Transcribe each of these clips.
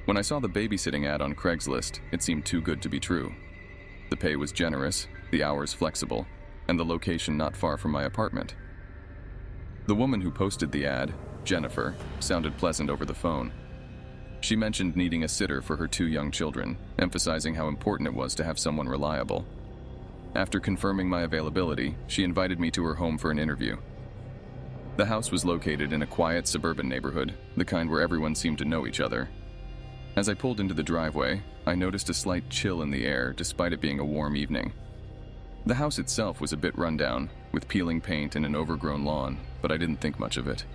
When I saw the babysitting ad on Craigslist, it seemed too good to be true. The pay was generous, the hours flexible, and the location not far from my apartment. The woman who posted the ad, Jennifer, sounded pleasant over the phone. She mentioned needing a sitter for her 2 young children, emphasizing how important it was to have someone reliable. After confirming my availability, she invited me to her home for an interview. The house was located in a quiet suburban neighborhood, the kind where everyone seemed to know each other. As I pulled into the driveway, I noticed a slight chill in the air despite it being a warm evening. The house itself was a bit rundown, with peeling paint and an overgrown lawn, but I didn't think much of it.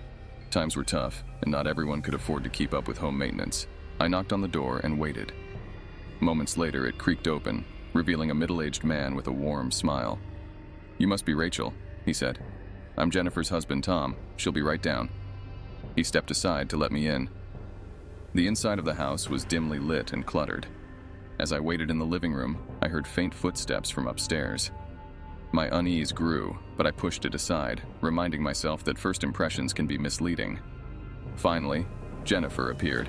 Times were tough, and not everyone could afford to keep up with home maintenance. I knocked on the door and waited. Moments later, it creaked open, revealing a middle-aged man with a warm smile. "You must be Rachel," he said. "I'm Jennifer's husband, Tom. She'll be right down." He stepped aside to let me in. The inside of the house was dimly lit and cluttered. As I waited in the living room, I heard faint footsteps from upstairs. My unease grew, but I pushed it aside, reminding myself that first impressions can be misleading. Finally, Jennifer appeared.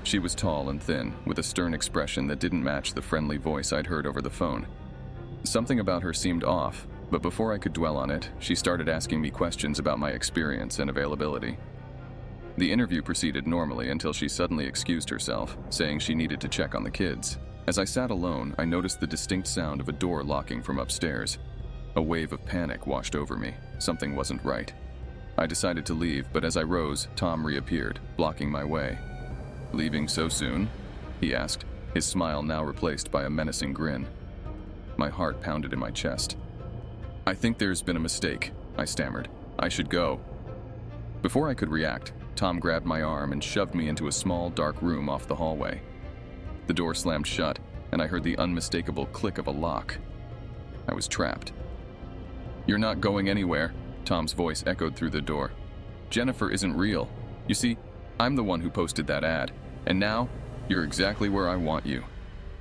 She was tall and thin, with a stern expression that didn't match the friendly voice I'd heard over the phone. Something about her seemed off, but before I could dwell on it, she started asking me questions about my experience and availability. The interview proceeded normally until she suddenly excused herself, saying she needed to check on the kids. As I sat alone, I noticed the distinct sound of a door locking from upstairs. A wave of panic washed over me. Something wasn't right. I decided to leave, but as I rose, Tom reappeared, blocking my way. "Leaving so soon?" he asked, his smile now replaced by a menacing grin. My heart pounded in my chest. "I think there's been a mistake," I stammered. "I should go." Before I could react, Tom grabbed my arm and shoved me into a small, dark room off the hallway. The door slammed shut, and I heard the unmistakable click of a lock. I was trapped. "You're not going anywhere," Tom's voice echoed through the door. "Jennifer isn't real. You see, I'm the one who posted that ad, and now, you're exactly where I want you."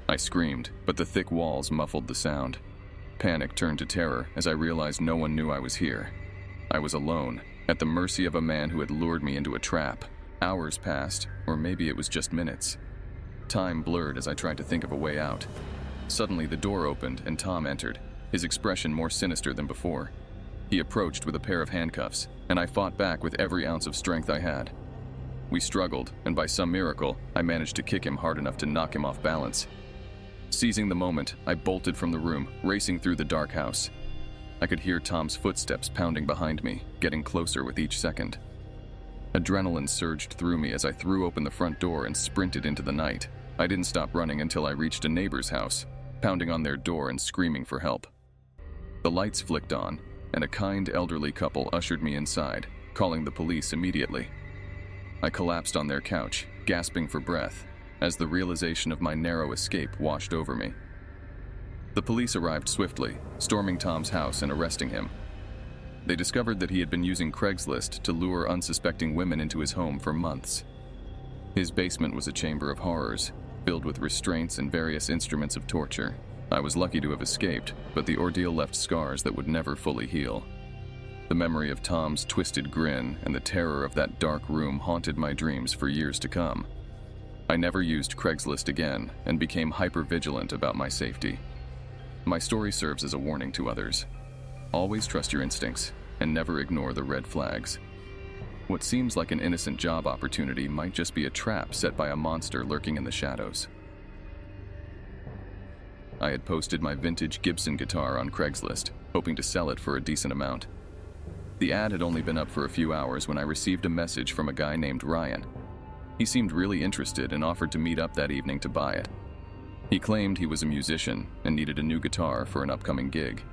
I screamed, but the thick walls muffled the sound. Panic turned to terror as I realized no one knew I was here. I was alone, at the mercy of a man who had lured me into a trap. Hours passed, or maybe it was just minutes. Time blurred as I tried to think of a way out. Suddenly, the door opened and Tom entered, his expression more sinister than before. He approached with a pair of handcuffs, and I fought back with every ounce of strength I had. We struggled, and by some miracle, I managed to kick him hard enough to knock him off balance. Seizing the moment, I bolted from the room, racing through the dark house. I could hear Tom's footsteps pounding behind me, getting closer with each second. Adrenaline surged through me as I threw open the front door and sprinted into the night. I didn't stop running until I reached a neighbor's house, pounding on their door and screaming for help. The lights flicked on, and a kind elderly couple ushered me inside, calling the police immediately. I collapsed on their couch, gasping for breath, as the realization of my narrow escape washed over me. The police arrived swiftly, storming Tom's house and arresting him. They discovered that he had been using Craigslist to lure unsuspecting women into his home for months. His basement was a chamber of horrors, filled with restraints and various instruments of torture. I was lucky to have escaped, but the ordeal left scars that would never fully heal. The memory of Tom's twisted grin and the terror of that dark room haunted my dreams for years to come. I never used Craigslist again and became hyper-vigilant about my safety. My story serves as a warning to others. Always trust your instincts and never ignore the red flags. What seems like an innocent job opportunity might just be a trap set by a monster lurking in the shadows. I had posted my vintage Gibson guitar on Craigslist, hoping to sell it for a decent amount. The ad had only been up for a few hours when I received a message from a guy named Ryan. He seemed really interested and offered to meet up that evening to buy it. He claimed he was a musician and needed a new guitar for an upcoming gig.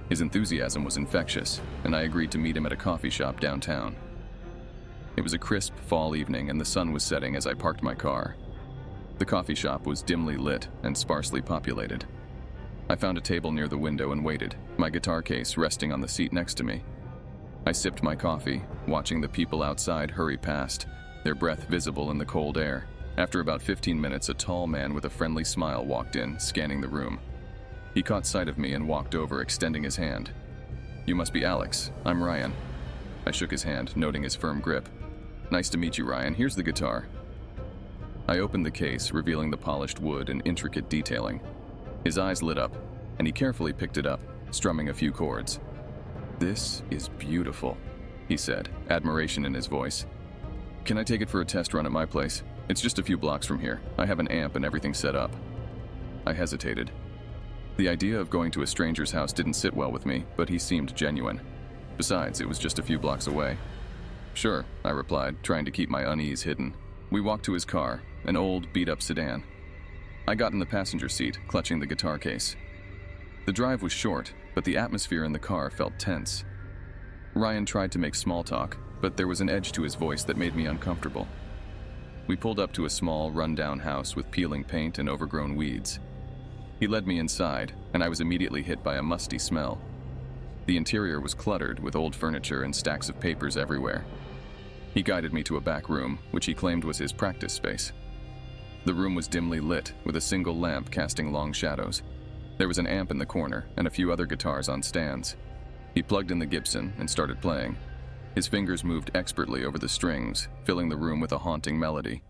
His enthusiasm was infectious, and I agreed to meet him at a coffee shop downtown. It was a crisp fall evening and the sun was setting as I parked my car. The coffee shop was dimly lit and sparsely populated. I found a table near the window and waited, my guitar case resting on the seat next to me. I sipped my coffee, watching the people outside hurry past, their breath visible in the cold air. After about 15 minutes, a tall man with a friendly smile walked in, scanning the room. He caught sight of me and walked over, extending his hand. "You must be Alex. I'm Ryan." I shook his hand, noting his firm grip. "Nice to meet you, Ryan. Here's the guitar." I opened the case, revealing the polished wood and intricate detailing. His eyes lit up, and he carefully picked it up, strumming a few chords. "This is beautiful," he said, admiration in his voice. "Can I take it for a test run at my place? It's just a few blocks from here. I have an amp and everything set up." I hesitated. The idea of going to a stranger's house didn't sit well with me, but he seemed genuine. Besides, it was just a few blocks away. "Sure," I replied, trying to keep my unease hidden. We walked to his car, an old, beat-up sedan. I got in the passenger seat, clutching the guitar case. The drive was short, but the atmosphere in the car felt tense. Ryan tried to make small talk, but there was an edge to his voice that made me uncomfortable. We pulled up to a small, run-down house with peeling paint and overgrown weeds. He led me inside, and I was immediately hit by a musty smell. The interior was cluttered with old furniture and stacks of papers everywhere. He guided me to a back room, which he claimed was his practice space. The room was dimly lit, with a single lamp casting long shadows. There was an amp in the corner, and a few other guitars on stands. He plugged in the Gibson and started playing. His fingers moved expertly over the strings, filling the room with a haunting melody.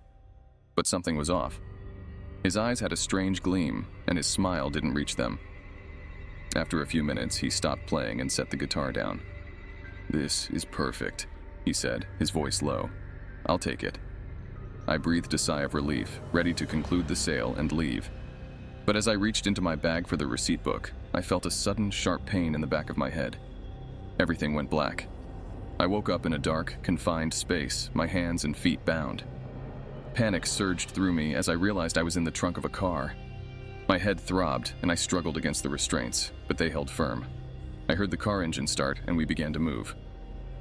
But something was off. His eyes had a strange gleam, and his smile didn't reach them. After a few minutes, he stopped playing and set the guitar down. "This is perfect," he said, his voice low. "I'll take it." I breathed a sigh of relief, ready to conclude the sale and leave. But as I reached into my bag for the receipt book, I felt a sudden, sharp pain in the back of my head. Everything went black. I woke up in a dark, confined space, my hands and feet bound. Panic surged through me as I realized I was in the trunk of a car. My head throbbed, and I struggled against the restraints, but they held firm. I heard the car engine start, and we began to move.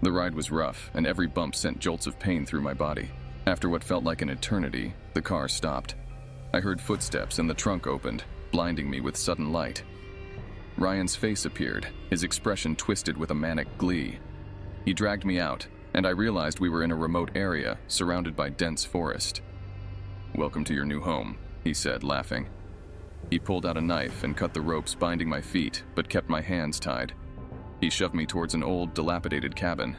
The ride was rough, and every bump sent jolts of pain through my body. After what felt like an eternity, the car stopped. I heard footsteps, and the trunk opened, blinding me with sudden light. Ryan's face appeared, his expression twisted with a manic glee. He dragged me out, and I realized we were in a remote area, surrounded by dense forest. "Welcome to your new home," he said, laughing. He pulled out a knife and cut the ropes binding my feet, but kept my hands tied. He shoved me towards an old, dilapidated cabin.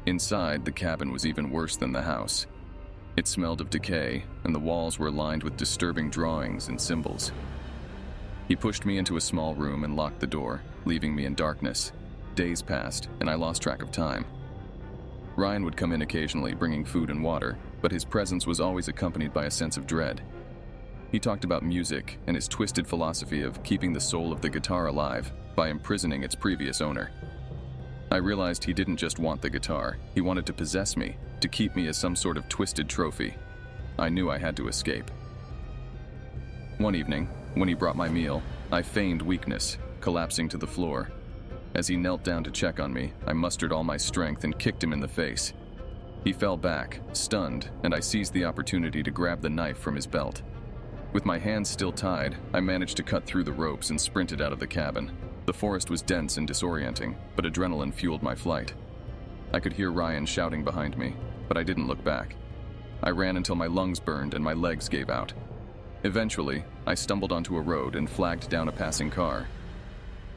Inside, the cabin was even worse than the house. It smelled of decay, and the walls were lined with disturbing drawings and symbols. He pushed me into a small room and locked the door, leaving me in darkness. Days passed, and I lost track of time. Ryan would come in occasionally, bringing food and water, but his presence was always accompanied by a sense of dread. He talked about music and his twisted philosophy of keeping the soul of the guitar alive by imprisoning its previous owner. I realized he didn't just want the guitar, he wanted to possess me, to keep me as some sort of twisted trophy. I knew I had to escape. One evening, when he brought my meal, I feigned weakness, collapsing to the floor. As he knelt down to check on me, I mustered all my strength and kicked him in the face. He fell back, stunned, and I seized the opportunity to grab the knife from his belt. With my hands still tied, I managed to cut through the ropes and sprinted out of the cabin. The forest was dense and disorienting, but adrenaline fueled my flight. I could hear Ryan shouting behind me, but I didn't look back. I ran until my lungs burned and my legs gave out. Eventually, I stumbled onto a road and flagged down a passing car.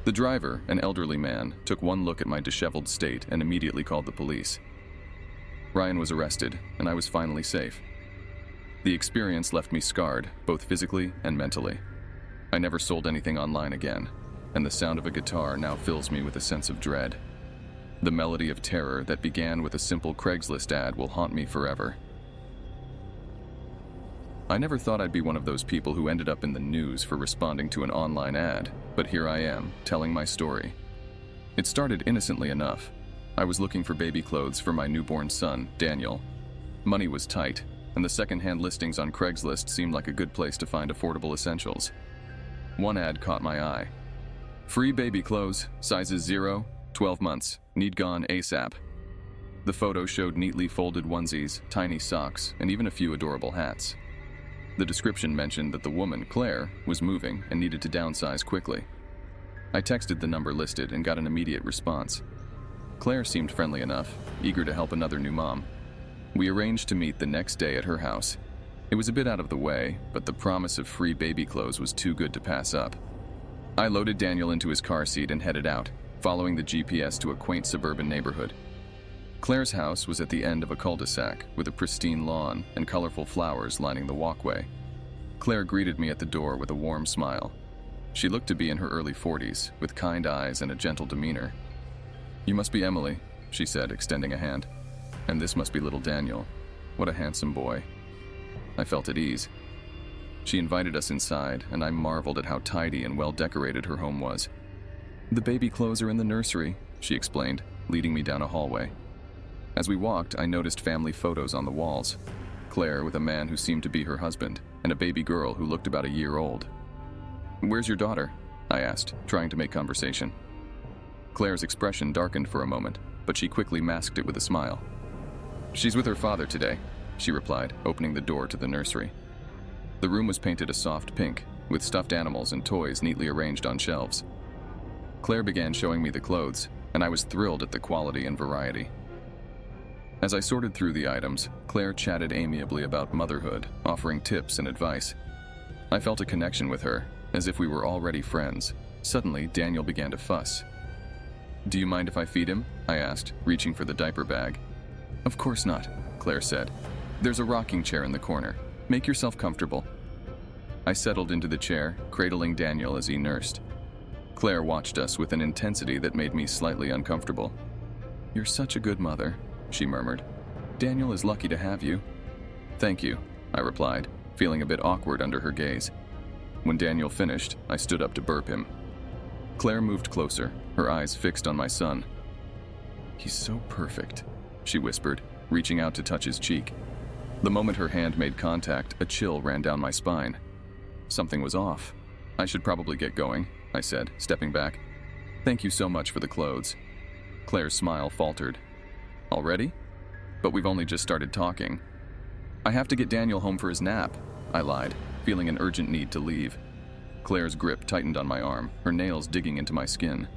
The driver, an elderly man, took one look at my disheveled state and immediately called the police. Ryan was arrested, and I was finally safe. The experience left me scarred, both physically and mentally. I never sold anything online again, and the sound of a guitar now fills me with a sense of dread. The melody of terror that began with a simple Craigslist ad will haunt me forever. I never thought I'd be one of those people who ended up in the news for responding to an online ad, but here I am, telling my story. It started innocently enough. I was looking for baby clothes for my newborn son, Daniel. Money was tight, and the second-hand listings on Craigslist seemed like a good place to find affordable essentials. One ad caught my eye. "Free baby clothes, sizes 0, 12 months, need gone ASAP." The photo showed neatly folded onesies, tiny socks, and even a few adorable hats. The description mentioned that the woman, Claire, was moving and needed to downsize quickly. I texted the number listed and got an immediate response. Claire seemed friendly enough, eager to help another new mom. We arranged to meet the next day at her house. It was a bit out of the way, but the promise of free baby clothes was too good to pass up. I loaded Daniel into his car seat and headed out, following the GPS to a quaint suburban neighborhood. Claire's house was at the end of a cul-de-sac with a pristine lawn and colorful flowers lining the walkway. Claire greeted me at the door with a warm smile. She looked to be in her early 40s, with kind eyes and a gentle demeanor. "You must be Emily," she said, extending a hand. "And this must be little Daniel. What a handsome boy." I felt at ease. She invited us inside, and I marveled at how tidy and well-decorated her home was. "The baby clothes are in the nursery," she explained, leading me down a hallway. As we walked, I noticed family photos on the walls. Claire with a man who seemed to be her husband, and a baby girl who looked about a year old. "Where's your daughter?" I asked, trying to make conversation. Claire's expression darkened for a moment, but she quickly masked it with a smile. "She's with her father today," she replied, opening the door to the nursery. The room was painted a soft pink, with stuffed animals and toys neatly arranged on shelves. Claire began showing me the clothes, and I was thrilled at the quality and variety. As I sorted through the items, Claire chatted amiably about motherhood, offering tips and advice. I felt a connection with her, as if we were already friends. Suddenly, Daniel began to fuss. "Do you mind if I feed him?" I asked, reaching for the diaper bag. "Of course not," Claire said. "There's a rocking chair in the corner. Make yourself comfortable." I settled into the chair, cradling Daniel as he nursed. Claire watched us with an intensity that made me slightly uncomfortable. "You're such a good mother," she murmured. "Daniel is lucky to have you." "Thank you," I replied, feeling a bit awkward under her gaze. When Daniel finished, I stood up to burp him. Claire moved closer, her eyes fixed on my son. "He's so perfect," she whispered, reaching out to touch his cheek. The moment her hand made contact, a chill ran down my spine. Something was off. "I should probably get going," I said, stepping back. "Thank you so much for the clothes." Claire's smile faltered. "Already? But we've only just started talking." "I have to get Daniel home for his nap," I lied, feeling an urgent need to leave. Claire's grip tightened on my arm, her nails digging into my skin.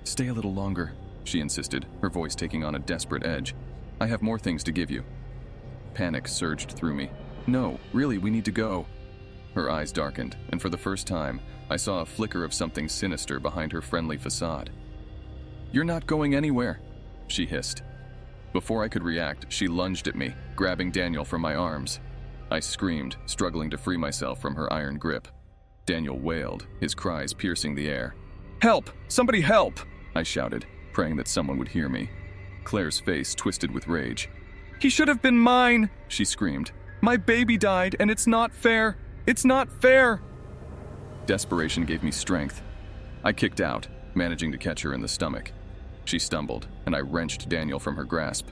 "Stay a little longer," she insisted, her voice taking on a desperate edge. "I have more things to give you." Panic surged through me. "No, really, we need to go." Her eyes darkened, and for the first time, I saw a flicker of something sinister behind her friendly facade. "You're not going anywhere," she hissed. Before I could react, she lunged at me, grabbing Daniel from my arms. I screamed, struggling to free myself from her iron grip. Daniel wailed, his cries piercing the air. "Help! Somebody help!" I shouted, praying that someone would hear me. Claire's face twisted with rage. "He should have been mine!" she screamed. "My baby died, and it's not fair! It's not fair!" Desperation gave me strength. I kicked out, managing to catch her in the stomach. She stumbled, and I wrenched Daniel from her grasp.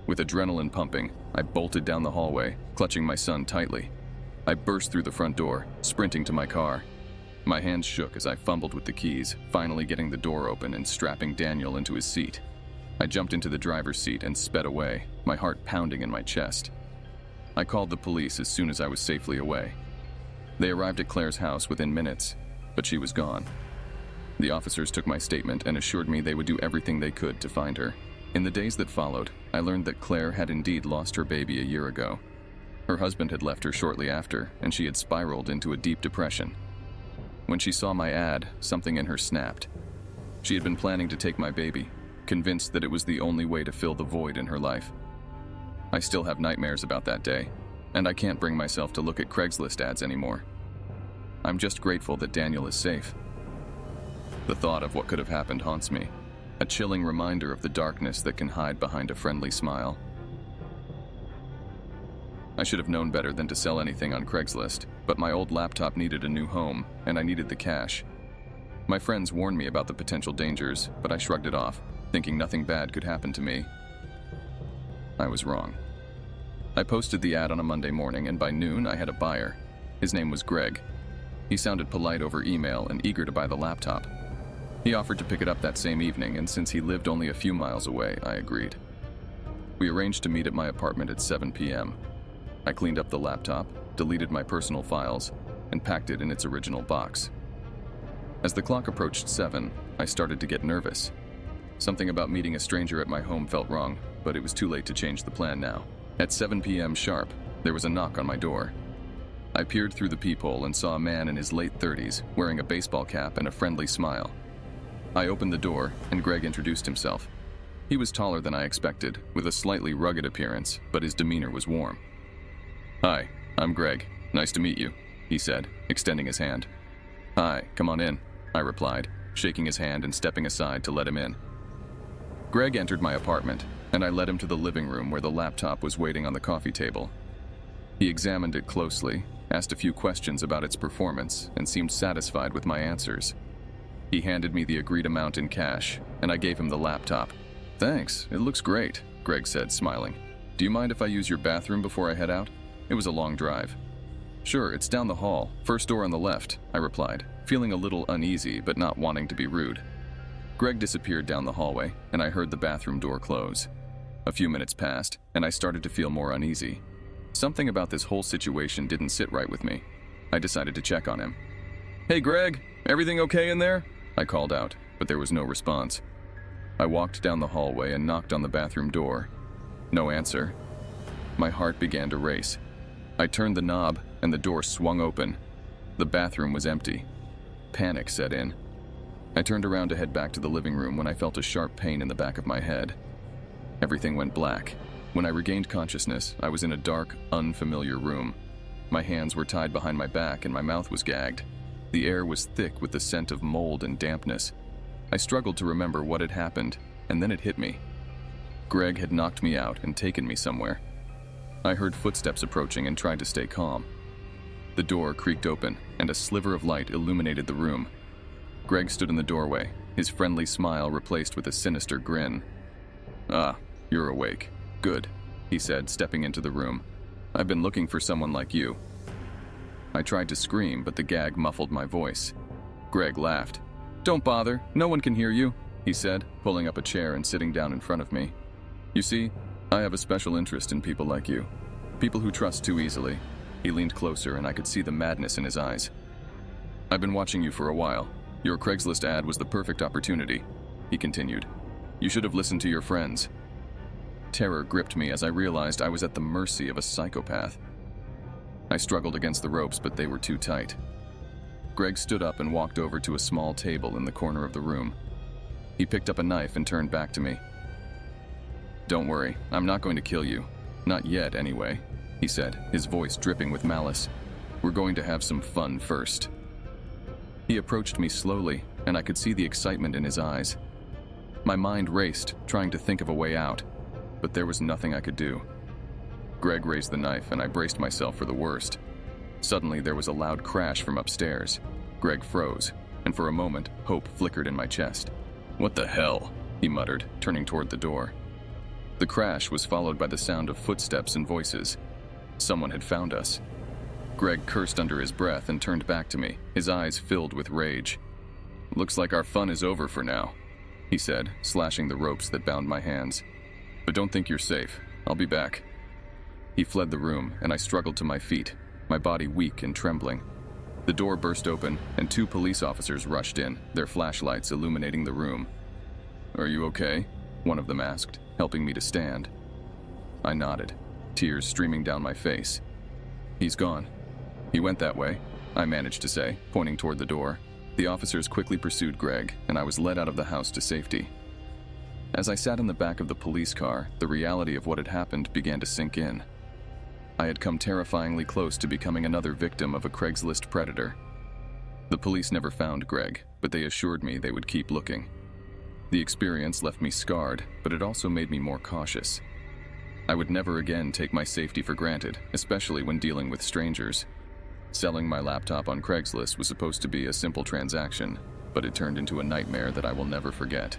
With adrenaline pumping, I bolted down the hallway, clutching my son tightly. I burst through the front door, sprinting to my car. My hands shook as I fumbled with the keys, finally getting the door open and strapping Daniel into his seat. I jumped into the driver's seat and sped away, my heart pounding in my chest. I called the police as soon as I was safely away. They arrived at Claire's house within minutes, but she was gone. The officers took my statement and assured me they would do everything they could to find her. In the days that followed, I learned that Claire had indeed lost her baby a year ago. Her husband had left her shortly after, and she had spiraled into a deep depression. When she saw my ad, something in her snapped. She had been planning to take my baby, convinced that it was the only way to fill the void in her life. I still have nightmares about that day, and I can't bring myself to look at Craigslist ads anymore. I'm just grateful that Daniel is safe. The thought of what could have happened haunts me, a chilling reminder of the darkness that can hide behind a friendly smile. I should have known better than to sell anything on Craigslist, but my old laptop needed a new home, and I needed the cash. My friends warned me about the potential dangers, but I shrugged it off, thinking nothing bad could happen to me. I was wrong. I posted the ad on a Monday morning, and by noon I had a buyer. His name was Greg. He sounded polite over email and eager to buy the laptop. He offered to pick it up that same evening, and since he lived only a few miles away, I agreed. We arranged to meet at my apartment at 7 p.m. I cleaned up the laptop, deleted my personal files, and packed it in its original box. As the clock approached 7, I started to get nervous. Something about meeting a stranger at my home felt wrong, but it was too late to change the plan now. At 7 p.m. sharp, there was a knock on my door. I peered through the peephole and saw a man in his late 30s, wearing a baseball cap and a friendly smile. I opened the door, and Greg introduced himself. He was taller than I expected, with a slightly rugged appearance, but his demeanor was warm. "Hi, I'm Greg. Nice to meet you," he said, extending his hand. "Hi, come on in," I replied, shaking his hand and stepping aside to let him in. Greg entered my apartment, and I led him to the living room where the laptop was waiting on the coffee table. He examined it closely, asked a few questions about its performance, and seemed satisfied with my answers. He handed me the agreed amount in cash, and I gave him the laptop. "Thanks, it looks great," Greg said, smiling. "Do you mind if I use your bathroom before I head out? It was a long drive." "Sure, it's down the hall, first door on the left," I replied, feeling a little uneasy but not wanting to be rude. Greg disappeared down the hallway, and I heard the bathroom door close. A few minutes passed, and I started to feel more uneasy. Something about this whole situation didn't sit right with me. I decided to check on him. "Hey Greg, everything okay in there?" I called out, but there was no response. I walked down the hallway and knocked on the bathroom door. No answer. My heart began to race. I turned the knob, and the door swung open. The bathroom was empty. Panic set in. I turned around to head back to the living room when I felt a sharp pain in the back of my head. Everything went black. When I regained consciousness, I was in a dark, unfamiliar room. My hands were tied behind my back and my mouth was gagged. The air was thick with the scent of mold and dampness. I struggled to remember what had happened, and then it hit me. Greg had knocked me out and taken me somewhere. I heard footsteps approaching and tried to stay calm. The door creaked open, and a sliver of light illuminated the room. Greg stood in the doorway, his friendly smile replaced with a sinister grin. "Ah, you're awake. Good," he said, stepping into the room. "I've been looking for someone like you." I tried to scream, but the gag muffled my voice. Greg laughed. "Don't bother, no one can hear you," he said, pulling up a chair and sitting down in front of me. "You see, I have a special interest in people like you. People who trust too easily." He leaned closer and I could see the madness in his eyes. "I've been watching you for a while. Your Craigslist ad was the perfect opportunity," he continued. "You should have listened to your friends." Terror gripped me as I realized I was at the mercy of a psychopath. I struggled against the ropes, but they were too tight. Greg stood up and walked over to a small table in the corner of the room. He picked up a knife and turned back to me. "Don't worry, I'm not going to kill you. Not yet, anyway," he said, his voice dripping with malice. "We're going to have some fun first." He approached me slowly, and I could see the excitement in his eyes. My mind raced, trying to think of a way out, but there was nothing I could do. Greg raised the knife, and I braced myself for the worst. Suddenly, there was a loud crash from upstairs. Greg froze, and for a moment, hope flickered in my chest. "What the hell?" he muttered, turning toward the door. The crash was followed by the sound of footsteps and voices. Someone had found us. Greg cursed under his breath and turned back to me, his eyes filled with rage. "Looks like our fun is over for now," he said, slashing the ropes that bound my hands. "But don't think you're safe. I'll be back." He fled the room, and I struggled to my feet, my body weak and trembling. The door burst open, and 2 police officers rushed in, their flashlights illuminating the room. "Are you okay?" one of them asked, helping me to stand. I nodded, tears streaming down my face. "He's gone." "He went that way," I managed to say, pointing toward the door. The officers quickly pursued Greg, and I was led out of the house to safety. As I sat in the back of the police car, the reality of what had happened began to sink in. I had come terrifyingly close to becoming another victim of a Craigslist predator. The police never found Greg, but they assured me they would keep looking. The experience left me scarred, but it also made me more cautious. I would never again take my safety for granted, especially when dealing with strangers. Selling my laptop on Craigslist was supposed to be a simple transaction, but it turned into a nightmare that I will never forget.